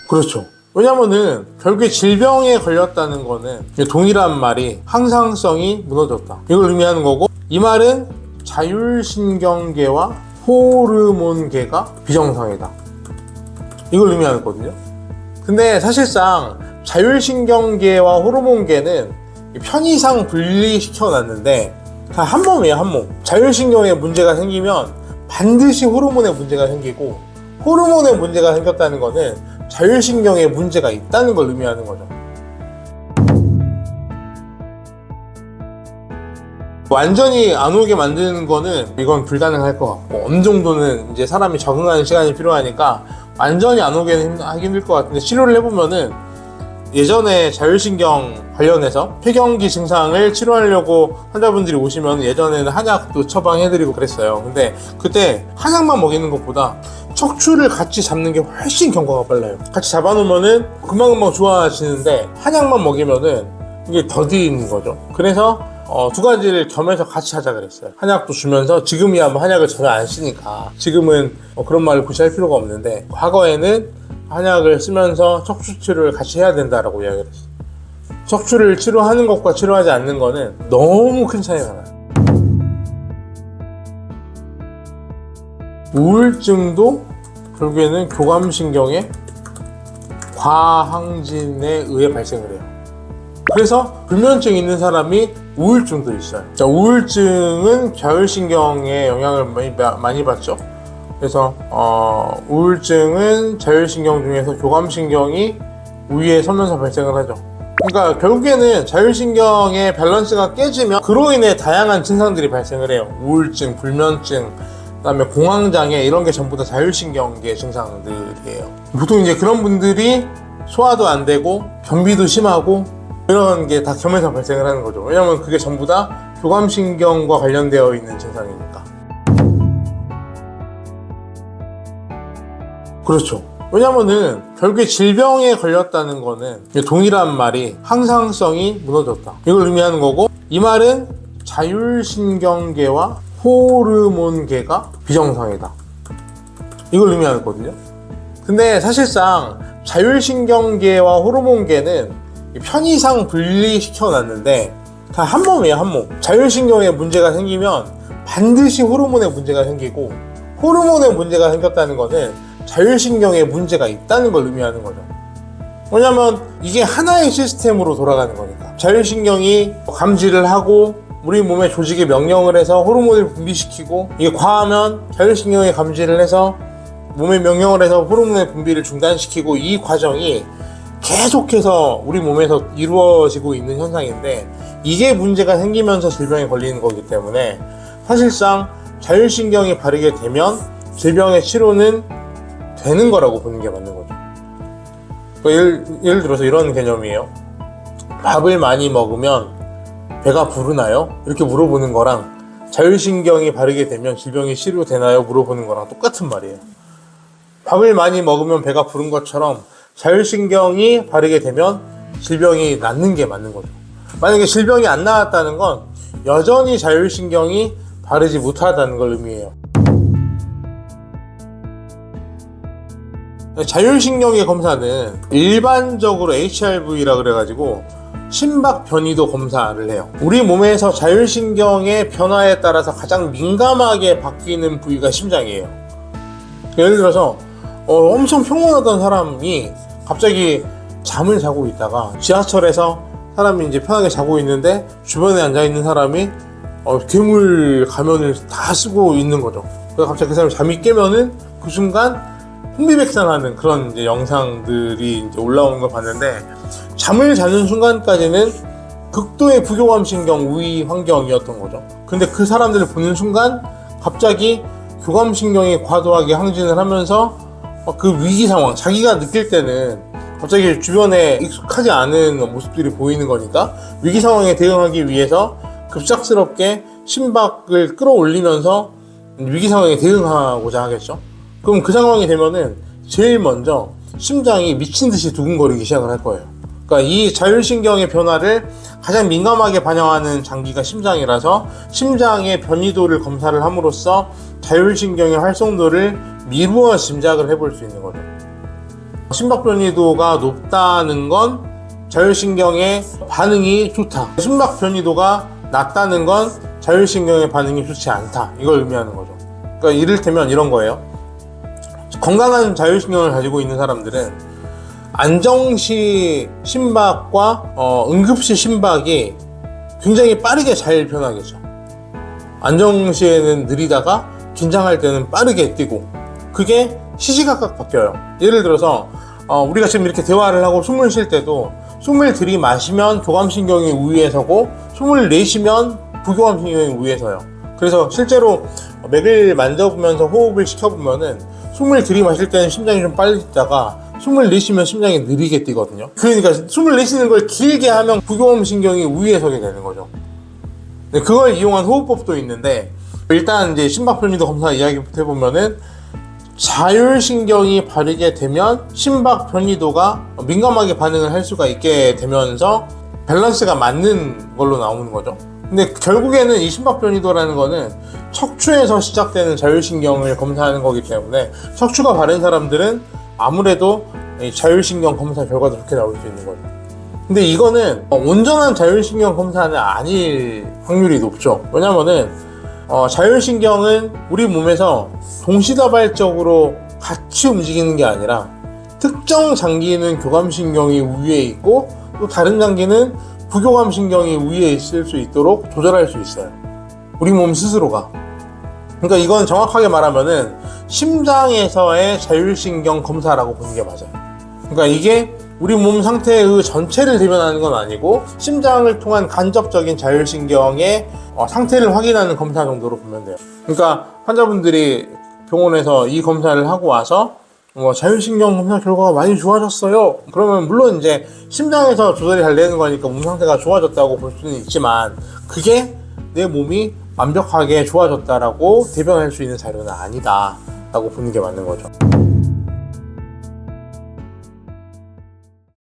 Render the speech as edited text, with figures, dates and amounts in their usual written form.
그렇죠. 왜냐면은 결국에 질병에 걸렸다는 거는 동일한 말이 항상성이 무너졌다, 이걸 의미하는 거고, 이 말은 자율신경계와 호르몬계가 비정상이다, 이걸 의미하는 거거든요. 근데 사실상 자율신경계와 호르몬계는 편의상 분리시켜 놨는데 다 한 몸이에요, 한 몸. 자율신경에 문제가 생기면 반드시 호르몬에 문제가 생기고, 호르몬에 문제가 생겼다는 거는 자율신경에 문제가 있다는 걸 의미하는 거죠. 완전히 안 오게 만드는 거는 이건 불가능할 것 같고, 어느 정도는 이제 사람이 적응하는 시간이 필요하니까 완전히 안 오게 하기 힘들 것 같은데, 치료를 해보면은 예전에 자율신경 관련해서 폐경기 증상을 치료하려고 환자분들이 오시면 예전에는 한약도 처방해드리고 그랬어요. 근데 그때 한약만 먹이는 것보다 척추를 같이 잡는 게 훨씬 경과가 빨라요. 같이 잡아놓으면은 금방금방 좋아지는데, 한약만 먹이면은 이게 더디는 거죠. 그래서 두 가지를 겸해서 같이 하자 그랬어요. 한약도 주면서, 지금이야 뭐 한약을 전혀 안 쓰니까 지금은 그런 말을 굳이 할 필요가 없는데, 과거에는 한약을 쓰면서 척추 치료를 같이 해야 된다라고 이야기를 했어요. 척추를 치료하는 것과 치료하지 않는 거는 너무 큰 차이가 나요. 우울증도 결국에는 교감신경의 과항진에 의해 발생을 해요. 그래서 불면증이 있는 사람이 우울증도 있어요. 자, 우울증은 자율신경에 영향을 많이 받죠. 그래서 우울증은 자율신경 중에서 교감신경이 우위에 서면서 발생을 하죠. 그러니까 결국에는 자율신경의 밸런스가 깨지면 그로 인해 다양한 증상들이 발생을 해요. 우울증, 불면증, 그다음에 공황장애, 이런 게 전부 다 자율신경계 증상들이에요. 보통 이제 그런 분들이 소화도 안 되고 변비도 심하고 이런 게 다 겸해서 발생을 하는 거죠. 왜냐면 그게 전부 다 교감신경과 관련되어 있는 증상이니까. 그렇죠. 왜냐면은 결국에 질병에 걸렸다는 거는 동일한 말이 항상성이 무너졌다, 이걸 의미하는 거고, 이 말은 자율신경계와 호르몬계가 비정상이다, 이걸 의미하는 거거든요. 근데 사실상 자율신경계와 호르몬계는 편의상 분리시켜 놨는데 다 한 몸이에요, 한 몸. 자율신경에 문제가 생기면 반드시 호르몬에 문제가 생기고, 호르몬에 문제가 생겼다는 거는 자율신경에 문제가 있다는 걸 의미하는 거죠. 왜냐면 이게 하나의 시스템으로 돌아가는 거니까. 자율신경이 감지를 하고 우리 몸의 조직에 명령을 해서 호르몬을 분비시키고, 이게 과하면 자율신경이 감지를 해서 몸에 명령을 해서 호르몬의 분비를 중단시키고, 이 과정이 계속해서 우리 몸에서 이루어지고 있는 현상인데, 이게 문제가 생기면서 질병에 걸리는 거기 때문에 사실상 자율신경이 바르게 되면 질병의 치료는 되는 거라고 보는 게 맞는 거죠. 예를 들어서 이런 개념이에요. 밥을 많이 먹으면 배가 부르나요? 이렇게 물어보는 거랑 자율신경이 바르게 되면 질병이 치료되나요? 물어보는 거랑 똑같은 말이에요. 밥을 많이 먹으면 배가 부른 것처럼 자율신경이 바르게 되면 질병이 낫는 게 맞는 거죠. 만약에 질병이 안 나았다는 건 여전히 자율신경이 바르지 못하다는 걸 의미해요. 자율신경계 검사는 일반적으로 HRV라 그래가지고 심박 변이도 검사를 해요. 우리 몸에서 자율신경의 변화에 따라서 가장 민감하게 바뀌는 부위가 심장이에요. 예를 들어서 엄청 평온하던 사람이 갑자기 잠을 자고 있다가 지하철에서 사람이 이제 편하게 자고 있는데 주변에 앉아있는 사람이 괴물 가면을 다 쓰고 있는 거죠. 그래서 갑자기 그 사람이 잠이 깨면은 그 순간 혼비백산하는 그런 이제 영상들이 이제 올라오는 걸 봤는데, 잠을 자는 순간까지는 극도의 부교감신경 우위 환경이었던 거죠. 근데 그 사람들을 보는 순간 갑자기 교감신경이 과도하게 항진을 하면서 그 위기 상황, 자기가 느낄 때는 갑자기 주변에 익숙하지 않은 모습들이 보이는 거니까 위기 상황에 대응하기 위해서 급작스럽게 심박을 끌어올리면서 위기 상황에 대응하고자 하겠죠. 그럼 그 상황이 되면은 제일 먼저 심장이 미친 듯이 두근거리기 시작을 할 거예요. 그러니까 이 자율신경의 변화를 가장 민감하게 반영하는 장기가 심장이라서 심장의 변이도를 검사를 함으로써 자율신경의 활성도를 미루어 짐작을 해볼 수 있는 거죠. 심박 변이도가 높다는 건 자율신경의 반응이 좋다. 심박 변이도가 낮다는 건 자율신경의 반응이 좋지 않다. 이걸 의미하는 거죠. 그러니까 이를테면 이런 거예요. 건강한 자율신경을 가지고 있는 사람들은 안정시 심박과 응급시 심박이 굉장히 빠르게 잘 변하겠죠. 안정시에는 느리다가 긴장할 때는 빠르게 뛰고, 그게 시시각각 바뀌어요. 예를 들어서 우리가 지금 이렇게 대화를 하고 숨을 쉴 때도 숨을 들이마시면 교감신경이 우위에 서고 숨을 내쉬면 부교감신경이 우위에 서요. 그래서 실제로 맥을 만져보면서 호흡을 시켜보면은 숨을 들이마실 때는 심장이 좀 빨리 뛰다가 숨을 내쉬면 심장이 느리게 뛰거든요. 그러니까 숨을 내쉬는 걸 길게 하면 부교감신경이 우위에 서게 되는 거죠. 그걸 이용한 호흡법도 있는데, 일단 이제 심박 변이도 검사 이야기부터 해보면은 자율신경이 바르게 되면 심박 변이도가 민감하게 반응을 할 수가 있게 되면서 밸런스가 맞는 걸로 나오는 거죠. 근데 결국에는 이 심박 변이도라는 거는 척추에서 시작되는 자율신경을 검사하는 거기 때문에 척추가 바른 사람들은 아무래도 자율신경 검사 결과도 좋게 나올 수 있는 거죠. 근데 이거는 온전한 자율신경 검사는 아닐 확률이 높죠. 왜냐면은 자율신경은 우리 몸에서 동시다발적으로 같이 움직이는 게 아니라 특정 장기는 교감신경이 우위에 있고 또 다른 장기는 부교감신경이 우위에 있을 수 있도록 조절할 수 있어요. 우리 몸 스스로가. 그러니까 이건 정확하게 말하면은 심장에서의 자율신경 검사라고 보는 게 맞아요. 그러니까 이게 우리 몸 상태의 전체를 대변하는 건 아니고 심장을 통한 간접적인 자율신경의 상태를 확인하는 검사 정도로 보면 돼요. 그러니까 환자분들이 병원에서 이 검사를 하고 와서 자율신경 검사 결과가 많이 좋아졌어요. 그러면 물론 이제 심장에서 조절이 잘 되는 거니까 몸 상태가 좋아졌다고 볼 수는 있지만 그게 내 몸이 완벽하게 좋아졌다라고 대변할 수 있는 자료는 아니다 라고 보는 게 맞는 거죠.